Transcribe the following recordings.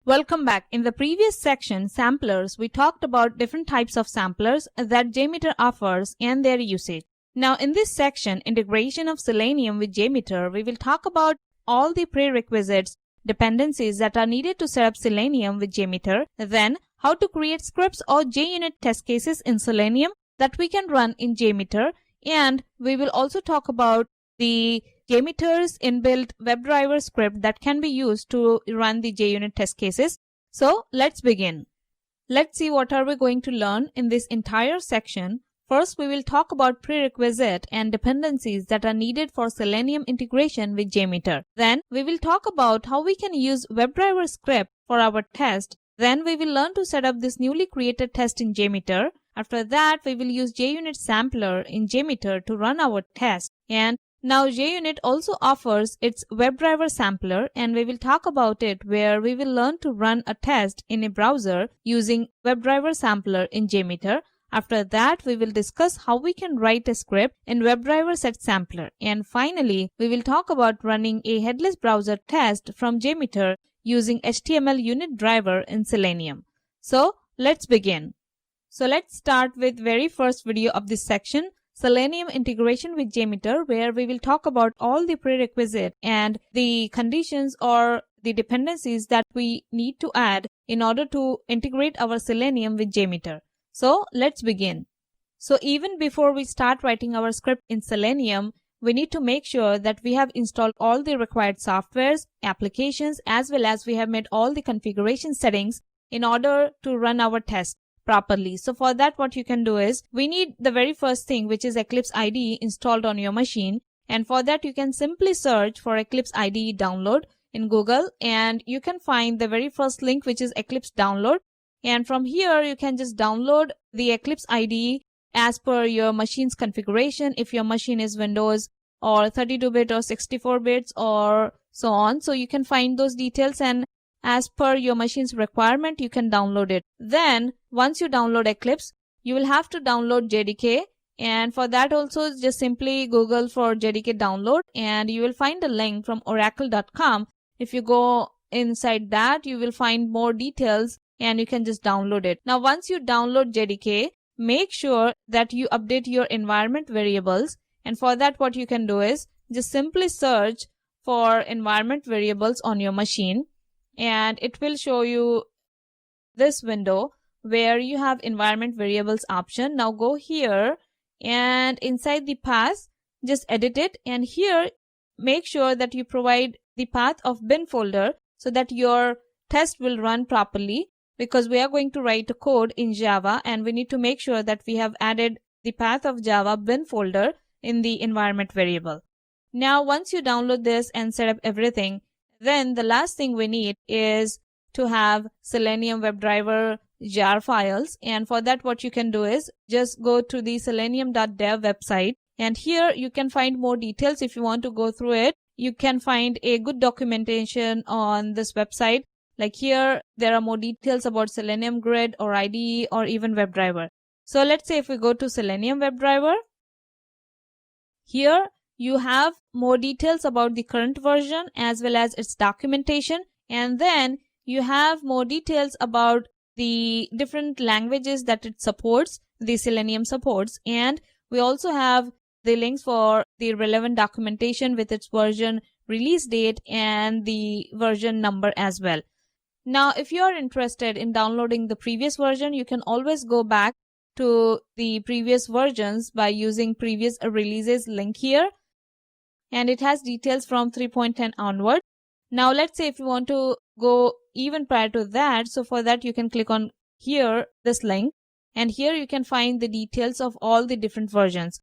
Welcome back. In the previous section, samplers, we talked about different types of samplers that JMeter offers and their usage. Now in this section, integration of Selenium with JMeter, we will talk about all the prerequisites, dependencies that are needed to set up Selenium with JMeter, then how to create scripts or JUnit test cases in Selenium that we can run in JMeter, and we will also talk about the JMeter's inbuilt WebDriver script that can be used to run the JUnit test cases. So let's begin. Let's see what are we going to learn in this entire section. First, we will talk about prerequisite and dependencies that are needed for Selenium integration with JMeter. Then we will talk about how we can use WebDriver script for our test. Then we will learn to set up this newly created test in JMeter. After that, we will use JUnit sampler in JMeter to run our test. And now JUnit also offers its WebDriver sampler, and we will talk about it where we will learn to run a test in a browser using WebDriver sampler in JMeter. After that, we will discuss how we can write a script in WebDriver set sampler. And finally, we will talk about running a headless browser test from JMeter using HTML unit driver in Selenium. So let's begin. So let's start with very first video of this section, Selenium integration with JMeter, where we will talk about all the prerequisite and the conditions or the dependencies that we need to add in order to integrate our Selenium with JMeter. So let's begin. So even before we start writing our script in Selenium, we need to make sure that we have installed all the required softwares, applications, as well as we have made all the configuration settings in order to run our test properly. So for that, what you can do is, we need the very first thing, which is Eclipse IDE installed on your machine. And for that, you can simply search for Eclipse IDE download in Google, and you can find the very first link, which is Eclipse download. And from here, you can just download the Eclipse IDE as per your machine's configuration, if your machine is Windows or 32-bit or 64 bits or so on. So you can find those details, and as per your machine's requirement, you can download it. Then once you download Eclipse, you will have to download JDK, and for that also just simply Google for JDK download, and you will find a link from oracle.com. If you go inside that, you will find more details and you can just download it. Now once you download JDK, make sure that you update your environment variables, and for that what you can do is just simply search for environment variables on your machine, and it will show you this window where you have environment variables option. Now go here, and inside the path just edit it, and here make sure that you provide the path of bin folder so that your test will run properly, because we are going to write a code in Java and we need to make sure that we have added the path of Java bin folder in the environment variable. Now once you download this and set up everything, then the last thing we need is to have Selenium WebDriver jar files, and for that what you can do is just go to the selenium.dev website, and here you can find more details. If you want to go through it, you can find a good documentation on this website. Like here, there are more details about Selenium Grid or IDE or even WebDriver. So let's say if we go to Selenium WebDriver, here you have more details about the current version as well as its documentation, and then you have more details about the different languages that it supports, the Selenium supports, and we also have the links for the relevant documentation with its version release date and the version number as well. Now if you are interested in downloading the previous version, you can always go back to the previous versions by using previous releases link here, and it has details from 3.10 onward. Now let's say if you want to go even prior to that, so for that you can click on here this link, and here you can find the details of all the different versions.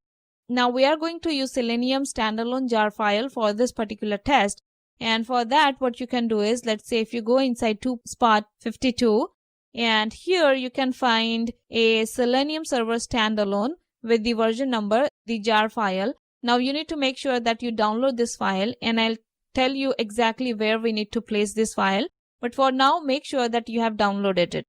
Now we are going to use Selenium standalone jar file for this particular test, and for that what you can do is, let's say if you go inside to spot 52, and here you can find a Selenium server standalone with the version number, the jar file. Now you need to make sure that you download this file, and I'll tell you exactly where we need to place this file, but for now make sure that you have downloaded it.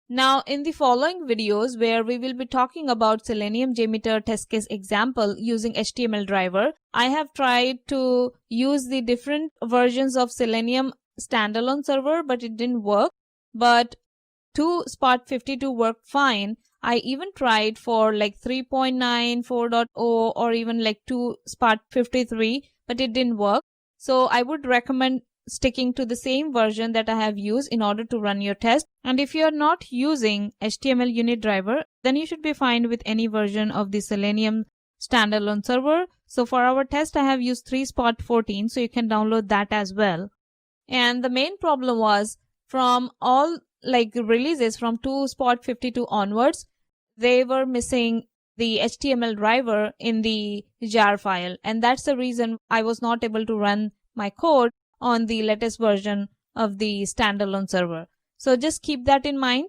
Now in the following videos, where we will be talking about Selenium JMeter test case example using HTML driver, I have tried to use the different versions of Selenium standalone server, but it didn't work. But 2 Spot 52 worked fine. I even tried for like 3.9, 4.0, or even like 2 Spot 53, but it didn't work. So I would recommend sticking to the same version that I have used in order to run your test. And if you are not using HTML unit driver, then you should be fine with any version of the Selenium standalone server. So for our test, I have used 3 Spot 14, so you can download that as well. And the main problem was from all like releases from 2 Spot 52 onwards, they were missing the HTML driver in the jar file, and that's the reason I was not able to run my code on the latest version of the standalone server. So just keep that in mind.